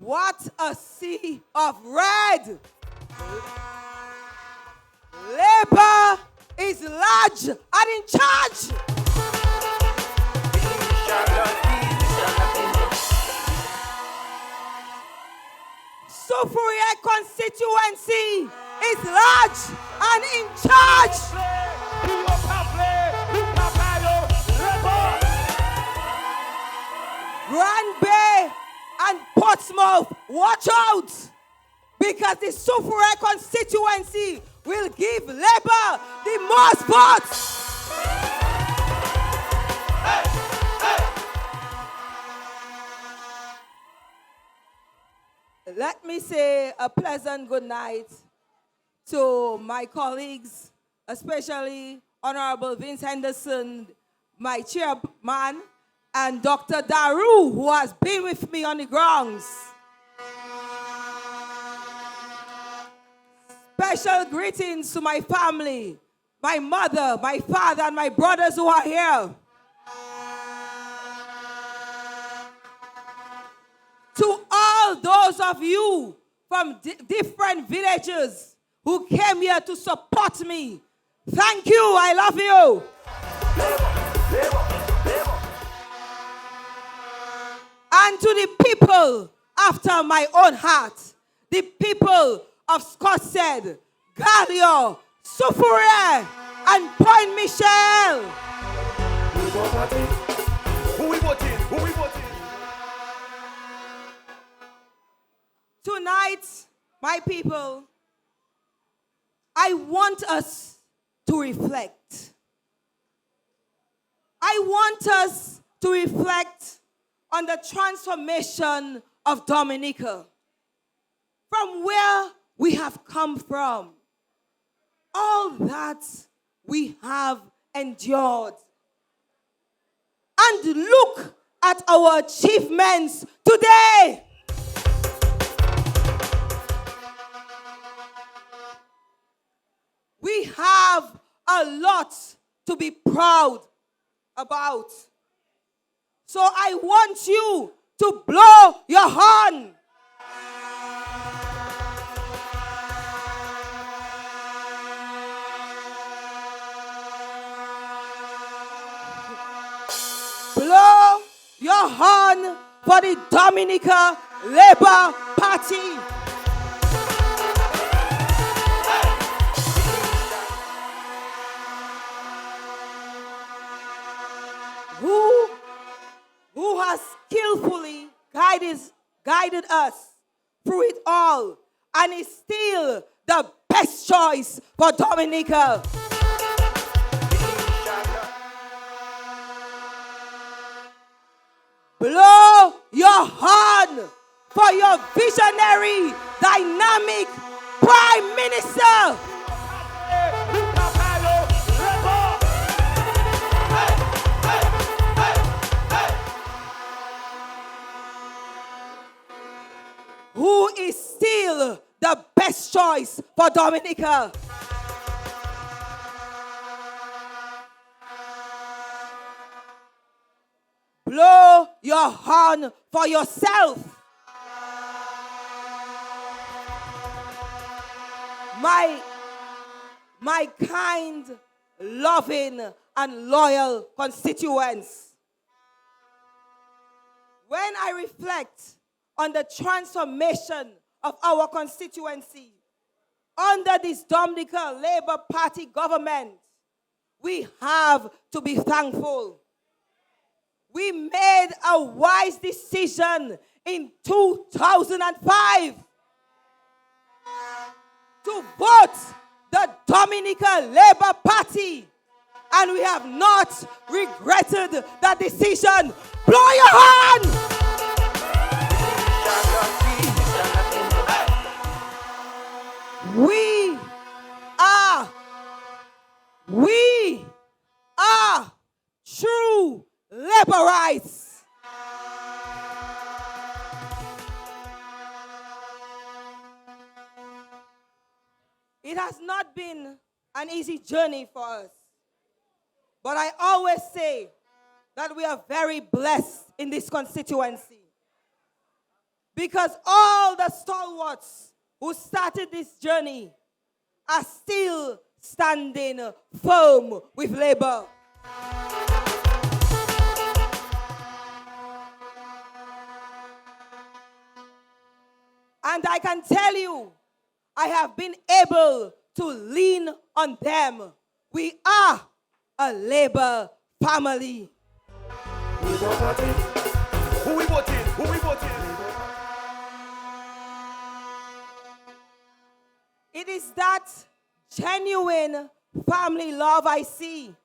What a sea of red. Labor is large and in charge. Soufriere constituency is large and in charge. Grand Bay and Portsmouth, watch out, because the Soufriere constituency will give Labour the most votes. Let me say a pleasant good night to my colleagues, especially Honorable Vince Henderson, my chairman, and Dr. Daru, who has been with me on the grounds. Special greetings to my family, my mother, my father, and my brothers who are here. To all those of you from different villages who came here to support me, thank you, I love you. And to the people after my own heart, the people of Scottshead, Gallio, Soufriere, and Point Michel. Who we voting? Tonight, my people, I want us to reflect. I want us to reflect on the transformation of Dominica, from where we have come from, all that we have endured, and look at our achievements today. We have a lot to be proud about. So I want you to blow your horn. Blow your horn for the Dominica Labour Party. Who has skillfully guided us through it all and is still the best choice for Dominica. Blow your horn for your visionary, dynamic Prime Minister. Who is still the best choice for Dominica. Blow your horn for yourself. My kind, loving, and loyal constituents. When I reflect on the transformation of our constituency under this Dominica Labour Party government, we have to be thankful. We made a wise decision in 2005 to vote the Dominica Labour Party, and we have not regretted that decision. Blow your horn! We are true Laborites. It has not been an easy journey for us, but I always say that we are very blessed in this constituency Because all the stalwarts who started this journey are still standing firm with labor. And I can tell you, I have been able to lean on them. We are a labor family. Who we voting? Who we voting? It is that genuine family love I see.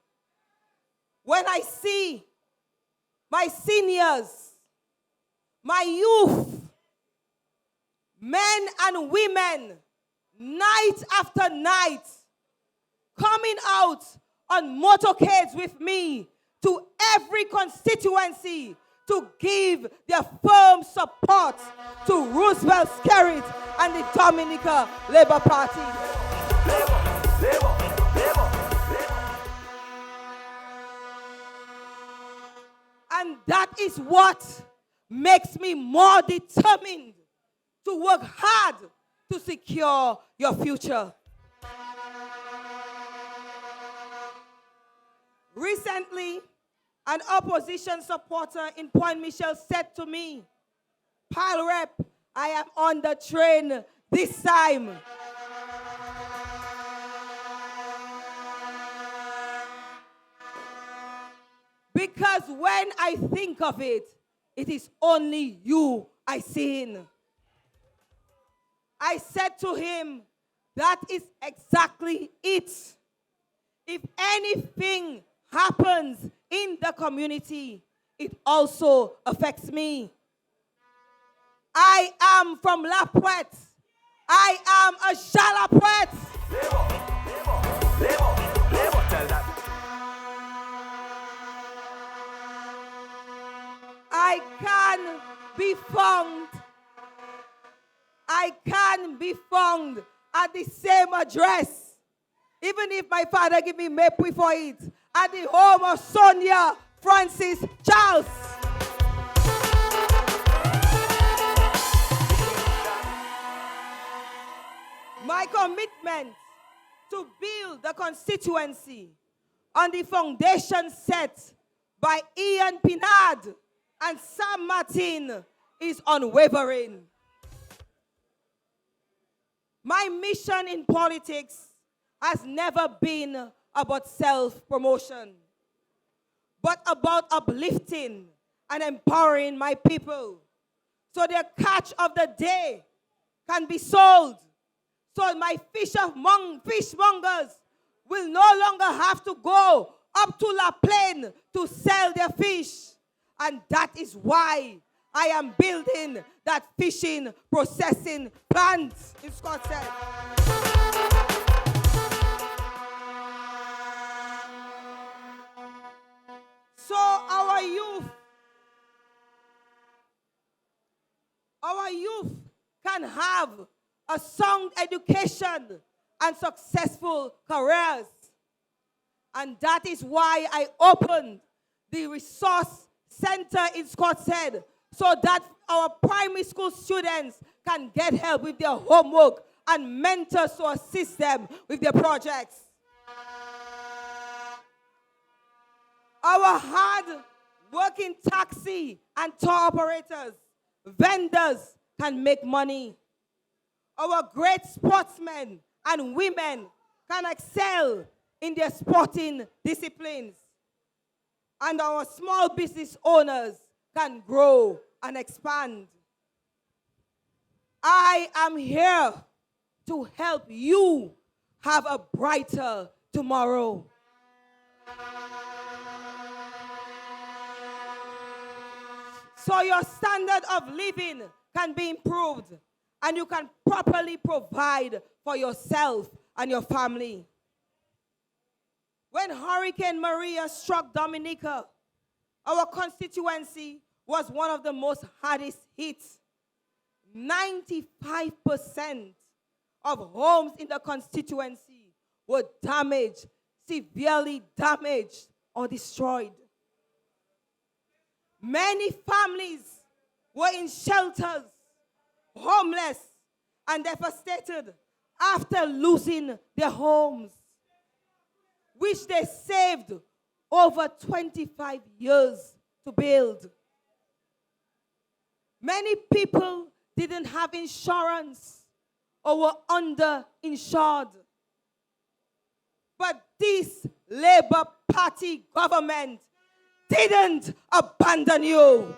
When I see my seniors, my youth, men and women, night after night, coming out on motorcades with me to every constituency to give their firm support to Roosevelt Skerrit and the Dominica Labour Party. And that is what makes me more determined to work hard to secure your future. Recently, an opposition supporter in Point Michel said to me, "Pile Rep, I am on the train this time." Because when I think of it, it is only you I see. I said to him, that is exactly it. If anything happens in the community, it also affects me. I am from La Puette. I am a Jalapouette. Tell that. I can be found at the same address, even if my father give me maple for it, at the home of Sonia Francis Charles. My commitment to build the constituency on the foundation set by Ian Pinard and Sam Martin is unwavering. My mission in politics has never been about self-promotion, but about uplifting and empowering my people so their catch of the day can be sold, so my fishmongers will no longer have to go up to La Plaine to sell their fish. And that is why I am building that fishing processing plant in Scotland. So our youth can have a sound education and successful careers. And that is why I opened the resource center in Scotland, so that our primary school students can get help with their homework and mentors to assist them with their projects. Our hard-working taxi and tour operators, vendors can make money. Our great sportsmen and women can excel in their sporting disciplines. And our small business owners can grow and expand. I am here to help you have a brighter tomorrow. So your standard of living can be improved, and you can properly provide for yourself and your family. When Hurricane Maria struck Dominica, our constituency was one of the most hardest hit. 95% of homes in the constituency were damaged, severely damaged or destroyed. Many families were in shelters homeless and devastated after losing their homes, which they saved over 25 years to build. Many people didn't have insurance or were underinsured. But this Labour Party government didn't abandon you.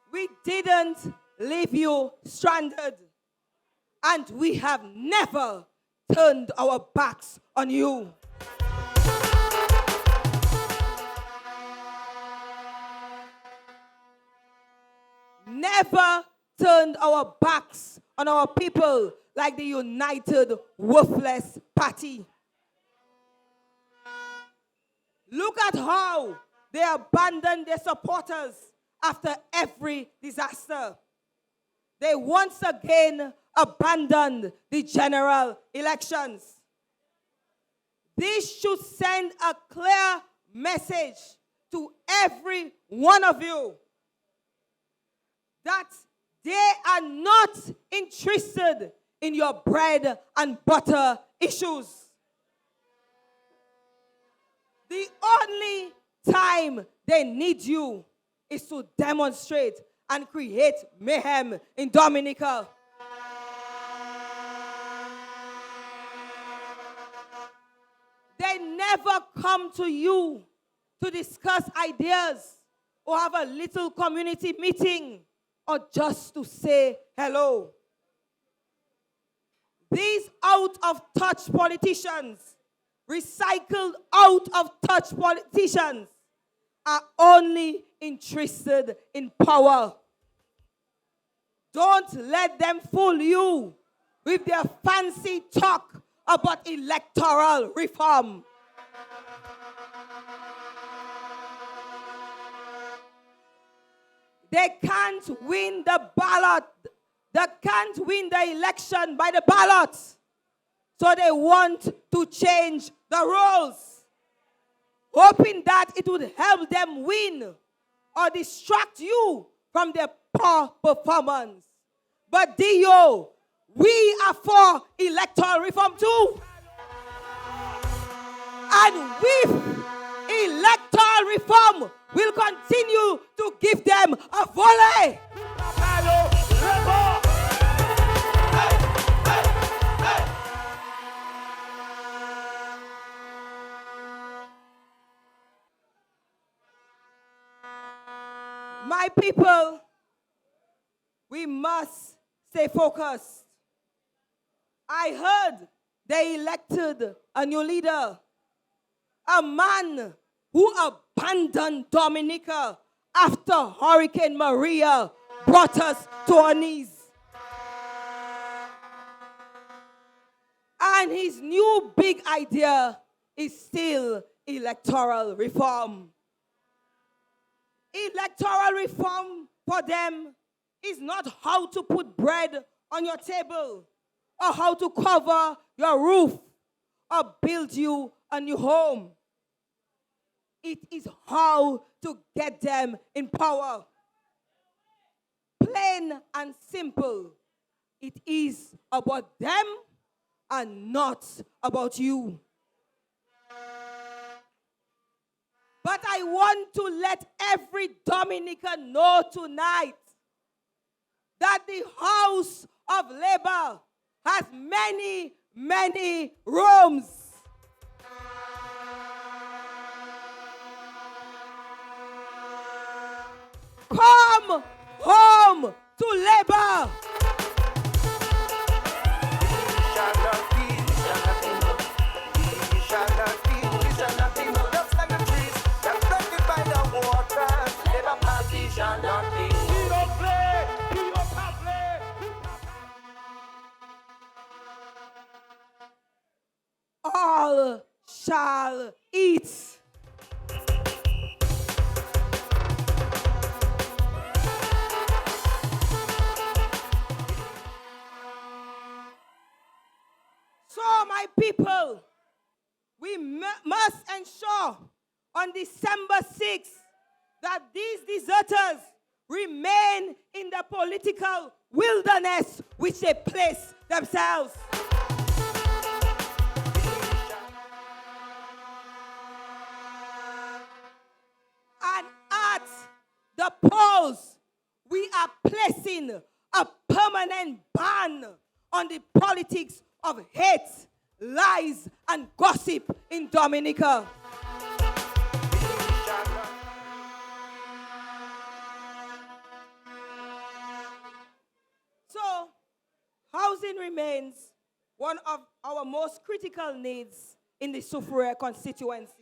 We didn't leave you stranded, and we have never turned our backs on you. Never turned our backs on our people like the United Worthless Party. Look at how they abandoned their supporters after every disaster. They once again abandoned the general elections. This should send a clear message to every one of you that they are not interested in your bread and butter issues. The only time they need you is to demonstrate and create mayhem in Dominica. They never come to you to discuss ideas or have a little community meeting or just to say hello. These out-of-touch politicians, recycled out-of-touch politicians, are only interested in power. Don't let them fool you with their fancy talk about electoral reform. They can't win the ballot. They can't win the election by the ballot. So they want to change the rules, hoping that it would help them win or distract you from their poor performance. But Dio, we are for electoral reform too. And with electoral reform, we'll continue to give them a volley. My people, we must stay focused. I heard they elected a new leader, a man who abandoned Dominica after Hurricane Maria brought us to our knees. And his new big idea is still electoral reform. Electoral reform for them is not how to put bread on your table or how to cover your roof or build you a new home. It is how to get them in power. Plain and simple. It is about them and not about you. But I want to let every Dominican know tonight that the House of Labor has many, many rooms. Come home to Labor. All shall eat. So, my people, we must ensure on December 6th that these deserters remain in the political wilderness which they place themselves. And at the polls, we are placing a permanent ban on the politics of hate, lies, and gossip in Dominica. So, housing remains one of our most critical needs in the Soufriere constituency.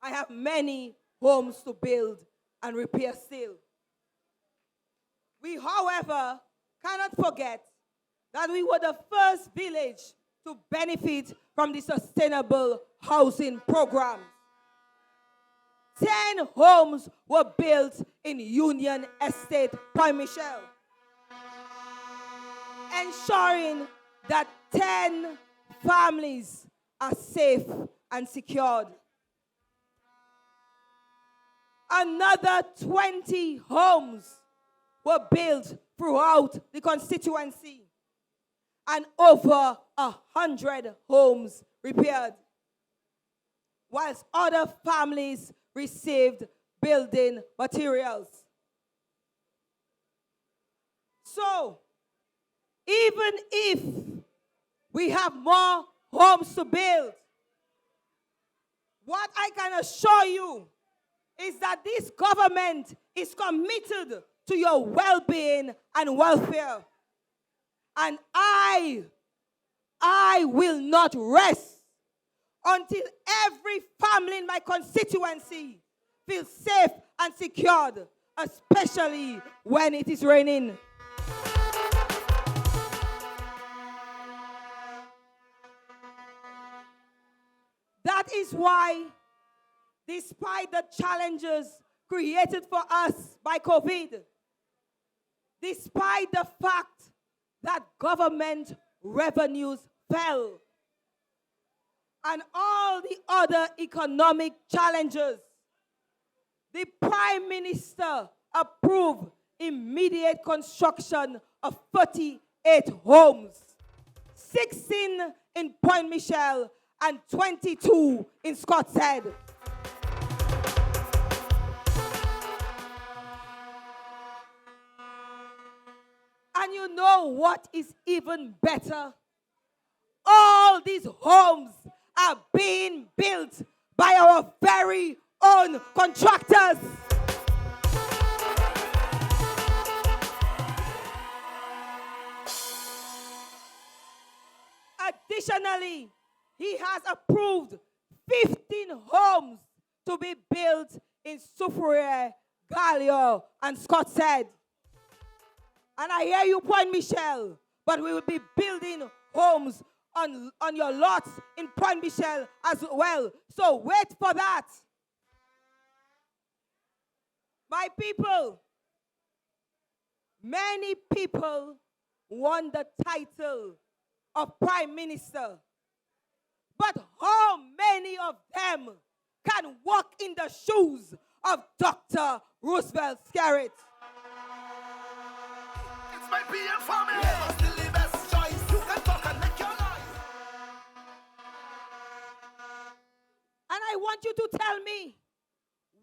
I have many homes to build and repair still. We, however, cannot forget that we were the first village to benefit from the sustainable housing program. 10 homes were built in Union Estate, Point Michel, ensuring that 10 families are safe and secured. Another 20 homes were built throughout the constituency, and over 100 homes repaired, whilst other families received building materials. So, even if we have more homes to build, what I can assure you is that this government is committed to your well-being and welfare. And I will not rest until every family in my constituency feels safe and secured, especially when it is raining. That is why, despite the challenges created for us by COVID, despite the fact that government revenues fell, and all the other economic challenges, the Prime Minister approved immediate construction of 38 homes, 16 in Point Michel and 22 in Scottshead. And you know what is even better? All these homes are being built by our very own contractors. Additionally, he has approved 15 homes to be built in Soufriere, Gallia, and Scottshead. And I hear you, Point Michel, but we will be building homes on your lots in Point Michel as well. So wait for that. My people, many people won the title of Prime Minister, but how many of them can walk in the shoes of Dr. Roosevelt Skerrit? It's my PM family. Never still the best choice. You can talk and make your life. And I want you to tell me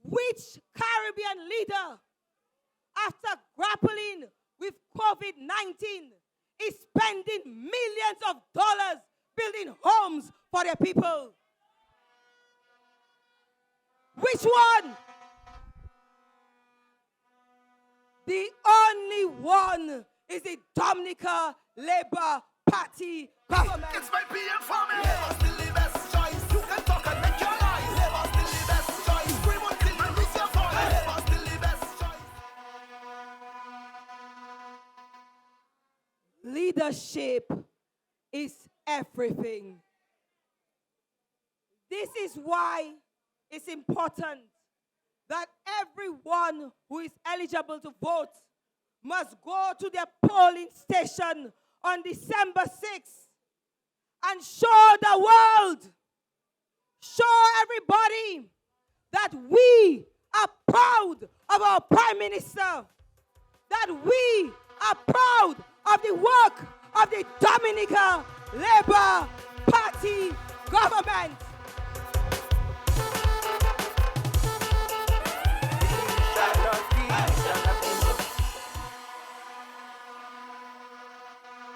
which Caribbean leader, after grappling with COVID-19, is spending millions of dollars building homes for their people. Which one? The only one is the Dominica Labour Party government. It's my PM family. Never still the best choice. You can talk and make your life. Never still the best choice. Scream until you lose your voice. Never still the best choice. Leadership is everything. This is why it's important that everyone who is eligible to vote must go to their polling station on December 6th and show the world everybody that we are proud of our Prime Minister, that we are proud of the work of the Dominica Labour Party government.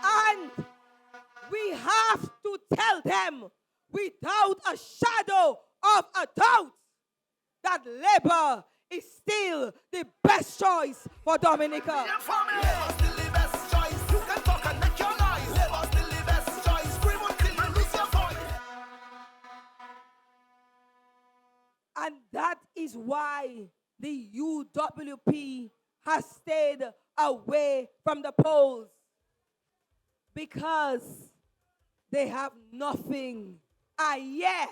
And we have to tell them without a shadow of a doubt that Labour is still the best choice for Dominica. Labour still the best choice. You can talk and make your noise. Labour still the best choice. Scream until you lose your voice. And that is why the UWP has stayed away from the polls. Because they have nothing a year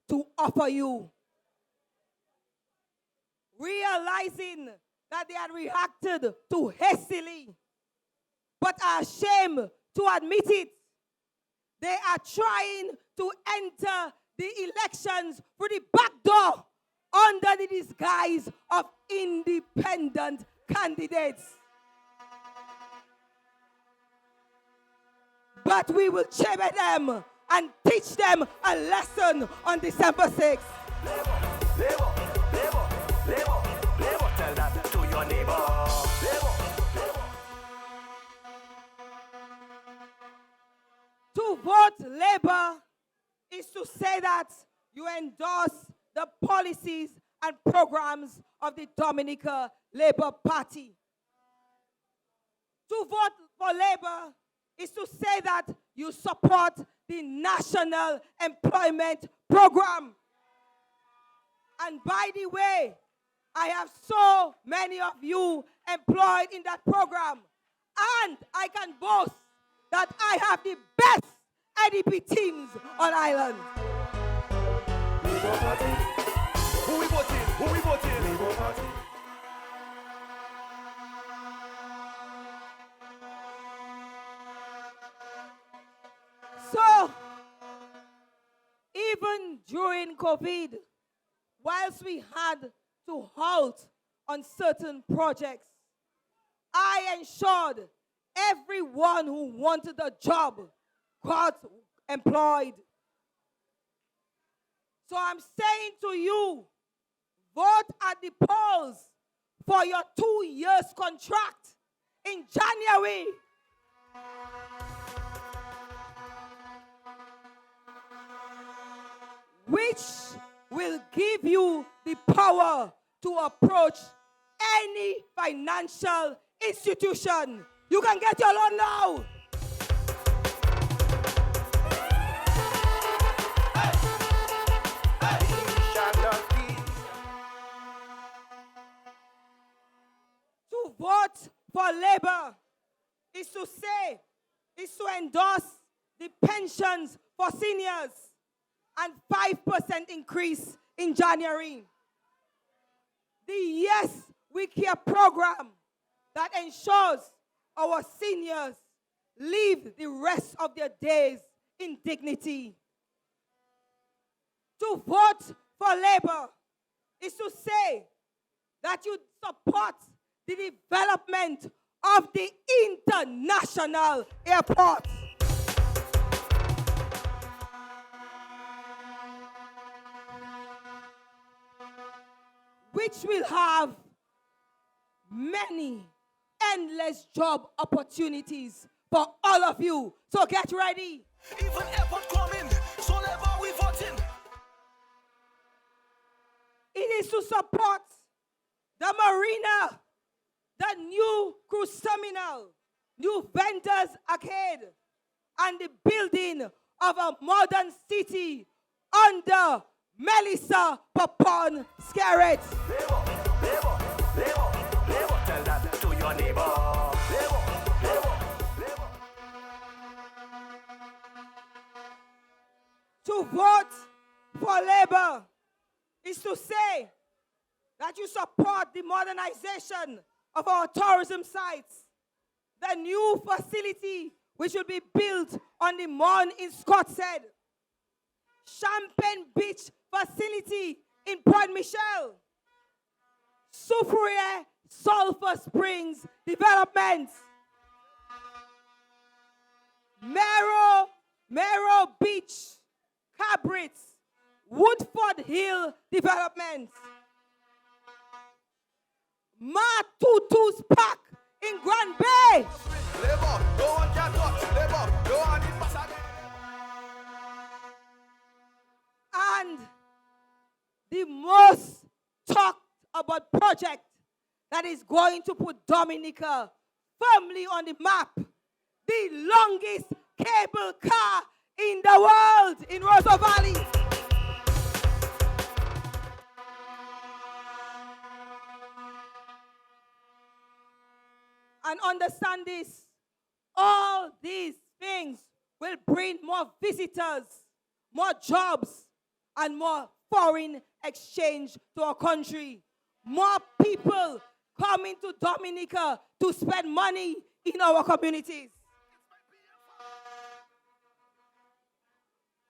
to offer you. Realizing that they had reacted too hastily, but are ashamed to admit it, they are trying to enter the elections through the back door under the disguise of independent candidates. But we will chamber them and teach them a lesson on December 6th. Labour, tell that to your neighbor. Labour. To vote Labour is to say that you endorse the policies and programs of the Dominica Labour Party. To vote for Labour is to say that you support the National Employment Program. And by the way, I have so many of you employed in that program. And I can boast that I have the best ADP teams on island. Labour Party. Who we voting? Labour Party. So, even during COVID, whilst we had to halt on certain projects, I ensured everyone who wanted a job got employed. So I'm saying to you, vote at the polls for your 2 years contract in January. Which will give you the power to approach any financial institution. You can get your loan now. To vote for Labour is to endorse the pensions for seniors and 5% increase in January. The Yes We Care program that ensures our seniors live the rest of their days in dignity. To vote for Labour is to say that you support the development of the international airport. Which will have many endless job opportunities for all of you. So get ready. Even airport coming, so Labour we voting. It is to support the marina, the new cruise terminal, new vendors arcade, and the building of a modern city under Melissa Papon Scarrett. Labour, tell that to your neighbor. Labour. To vote for Labour is to say that you support the modernization of our tourism sites, the new facility which will be built on the Mon in Scotshead, Champagne Beach facility in Point Michel. Soufriere Sulphur Springs Development. Mero Beach, Cabrits, Woodford Hill Development. Matutu's Park in Grand Bay. Labor, no one can touch. Labor, no one in Pasadena. And the most talked about project that is going to put Dominica firmly on the map, the longest cable car in the world in Roseau Valley. And understand this, all these things will bring more visitors, more jobs, and more foreign exchange to our country. More people coming to Dominica to spend money in our communities.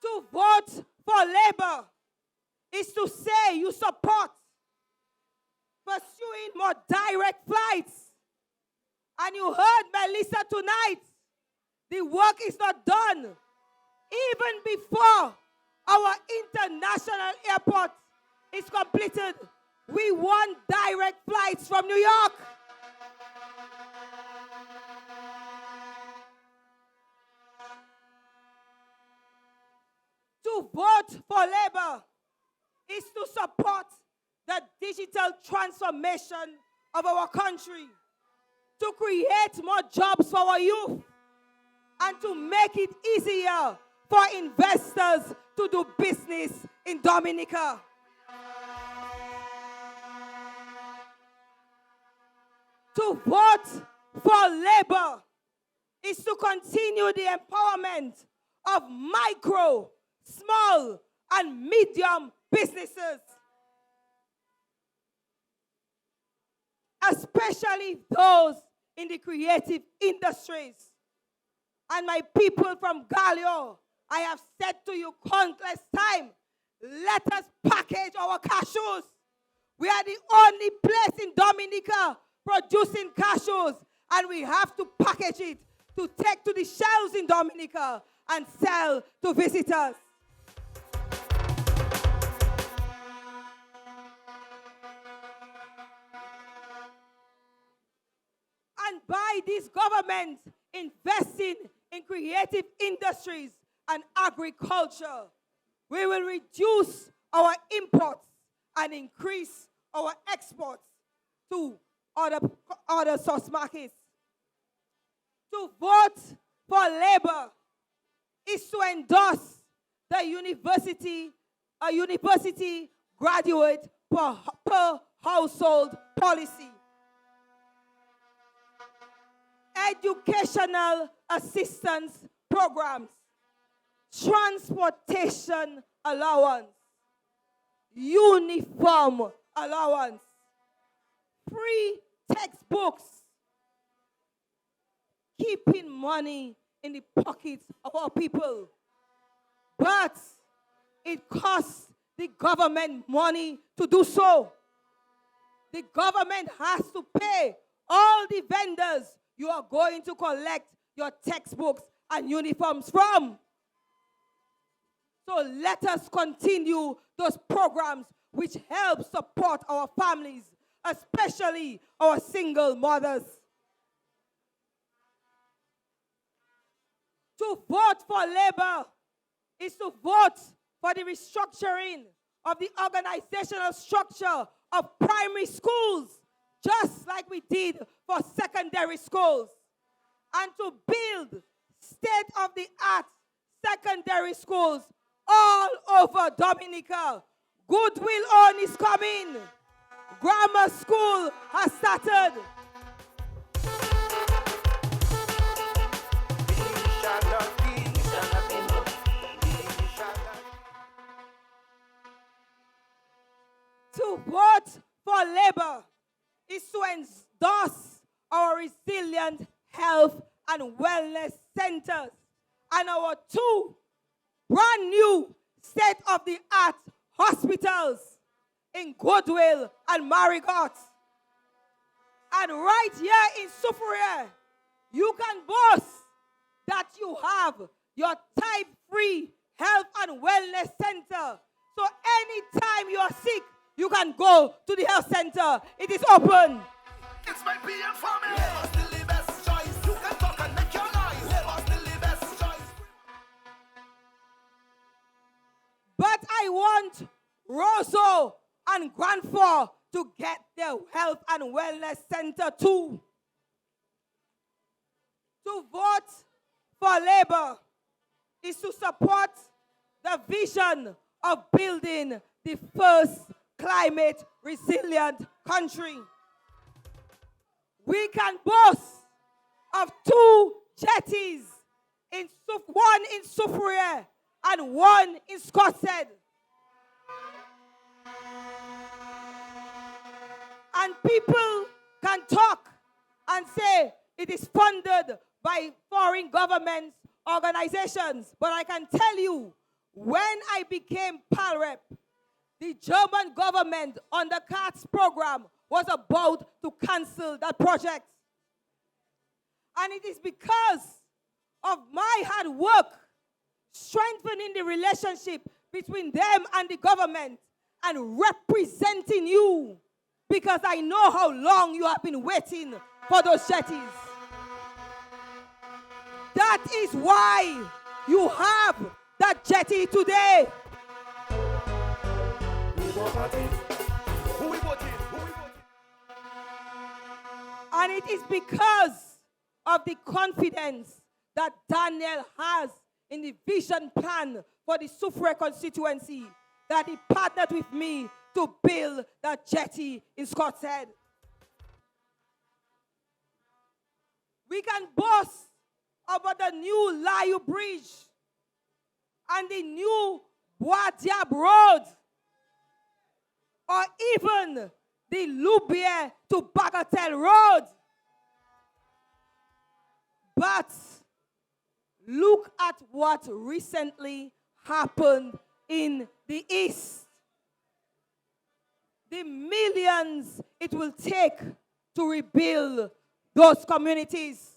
To vote for Labour is to say you support pursuing more direct flights. And you heard Melissa tonight. The work is not done. Even before our international airport is completed, we want direct flights from New York. To vote for Labour is to support the digital transformation of our country, to create more jobs for our youth, and to make it easier for investors to do business in Dominica. To vote for Labour is to continue the empowerment of micro, small, and medium businesses, especially those in the creative industries. And my people from Galio, I have said to you countless times, let us package our cashews. We are the only place in Dominica producing cashews, and we have to package it to take to the shelves in Dominica and sell to visitors. And by this government investing in creative industries and agriculture, we will reduce our imports and increase our exports to other source markets. To vote for Labour is to endorse the university graduate per household policy, educational assistance programs, transportation allowance, uniform allowance, free textbooks, keeping money in the pockets of our people. But it costs the government money to do so. The government has to pay all the vendors you are going to collect your textbooks and uniforms from. So let us continue those programs which help support our families, especially our single mothers. To vote for Labour is to vote for the restructuring of the organizational structure of primary schools, just like we did for secondary schools, and to build state-of-the-art secondary schools all over Dominica. Goodwill On is coming. Grammar school has started. To vote for Labour is to endorse our resilient health and wellness centers and our 2 brand new state-of-the-art hospitals in Goodwill and Marigot. And right here in Soufriere, you can boast that you have your type-free health and wellness center. So anytime you are sick, you can go to the health center. It is open. It's my PM family. Labour still the best choice. You can talk and make your noise. Labour still the best choice. But I want Roseau and Grandford to get their health and wellness center too. To vote for Labour is to support the vision of building the first climate resilient country. We can boast of 2 jetties, one in Soufriere and one in Scottshead. And people can talk and say it is funded by foreign governments, organizations. But I can tell you, when I became PAL rep, the German government on the CATS program was about to cancel that project. And it is because of my hard work strengthening the relationship between them and the government and representing you, because I know how long you have been waiting for those jetties. That is why you have that jetty today. Who we voting? And it is because of the confidence that Daniel has in the vision plan for the Soufriere constituency that he partnered with me to build that jetty in Scottshead. We can boast about the new Layu Bridge and the new Bois Diab Road, or even the Loubier to Bagatelle Road. But look at what recently happened in the East. The millions it will take to rebuild those communities.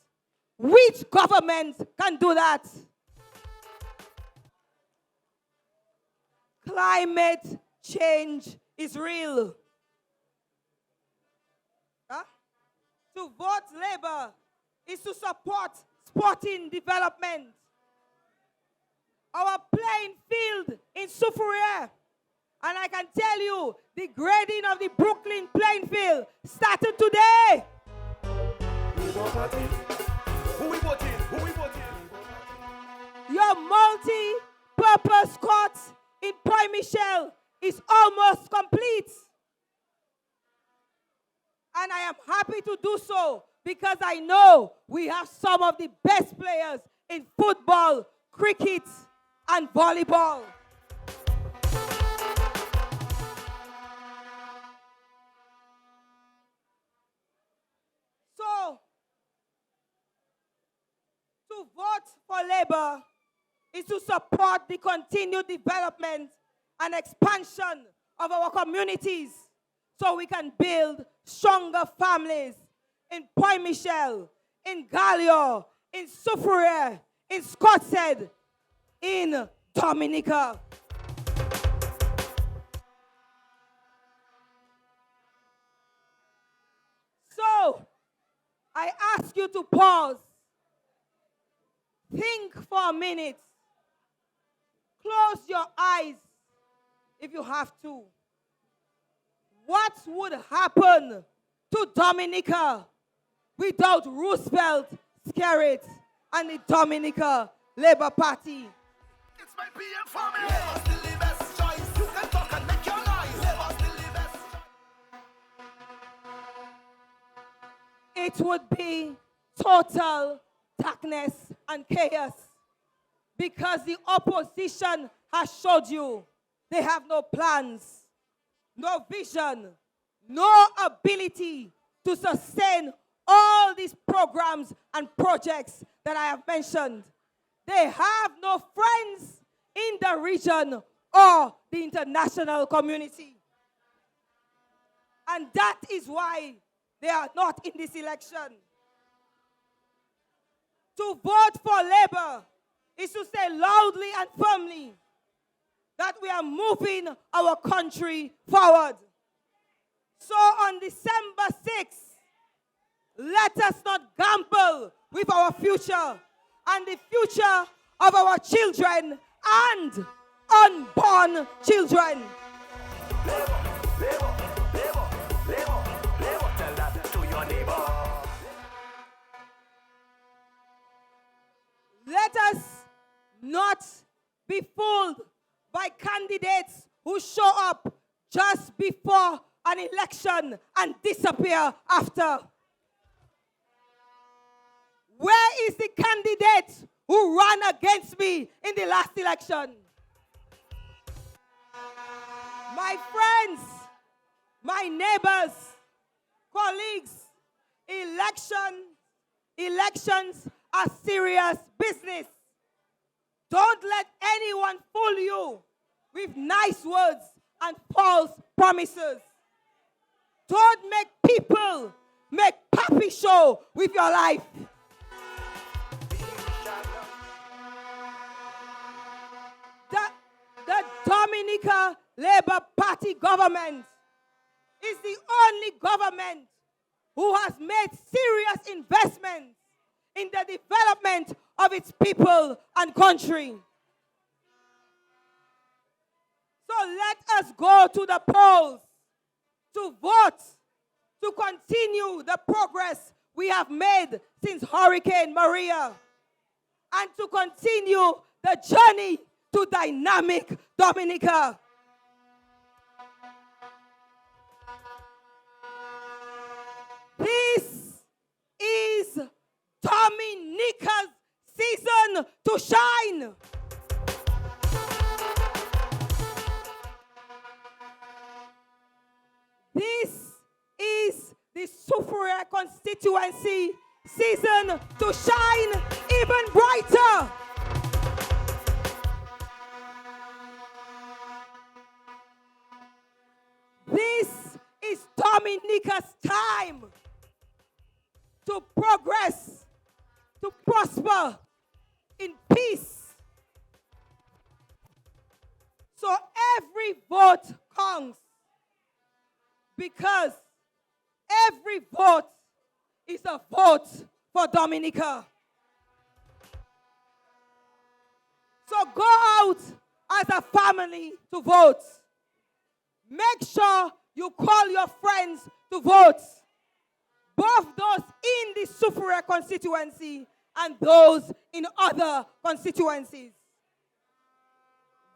Which government can do that? Climate change is real. To vote Labour is to support sporting development. Our playing field in Soufriere, and I can tell you, the grading of the Brooklyn playing field started today. Who we voting? Your multi-purpose court in Point Michel is almost complete. And I am happy to do so because I know we have some of the best players in football, cricket, and volleyball. So, to vote for Labour is to support the continued development and expansion of our communities so we can build stronger families in Point Michel, in Gallior, in Soufriere, in Scottshead, in Dominica. So, I ask you to pause. Think for a minute. Close your eyes if you have to. What would happen to Dominica without Roosevelt, Skerrit, and the Dominica Labour Party? It's my PM family. Labour still the best choice. You can talk and make your noise. Labour still the best choice. It would be total darkness and chaos because the opposition has showed you they have no plans, no vision, no ability to sustain all these programs and projects that I have mentioned. They have no friends in the region or the international community. And that is why they are not in this election. To vote for Labour is to say loudly and firmly that we are moving our country forward. So on December 6th, let us not gamble with our future and the future of our children and unborn children. Tell that to your neighbor. Let us not be fooled by candidates who show up just before an election and disappear after. Where is the candidate who ran against me in the last election? My friends, my neighbors, colleagues, elections are serious business. Don't let anyone fool you with nice words and false promises. Don't make people make puppy show with your life. The Dominica Labour Party government is the only government who has made serious investments in the development of its people and country. So let us go to the polls to vote, to continue the progress we have made since Hurricane Maria, and to continue the journey to dynamic Dominica. This is Dominica's season to shine. This is the Soufriere constituency season to shine even brighter. This is Dominica's time to progress, to prosper in peace. So every vote counts, because every vote is a vote for Dominica. So go out as a family to vote. Make sure you call your friends to vote, both those in the Soufriere constituency and those in other constituencies.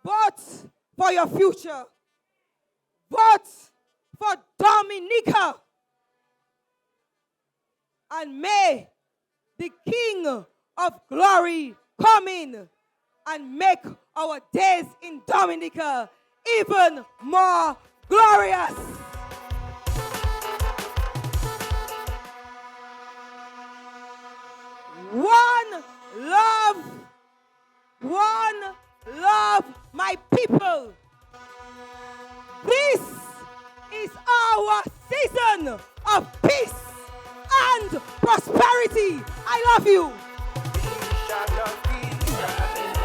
Vote for your future. Vote for Dominica. And may the King of Glory come in and make our days in Dominica even more glorious. One love, my people. This is our season of peace and prosperity. I love you.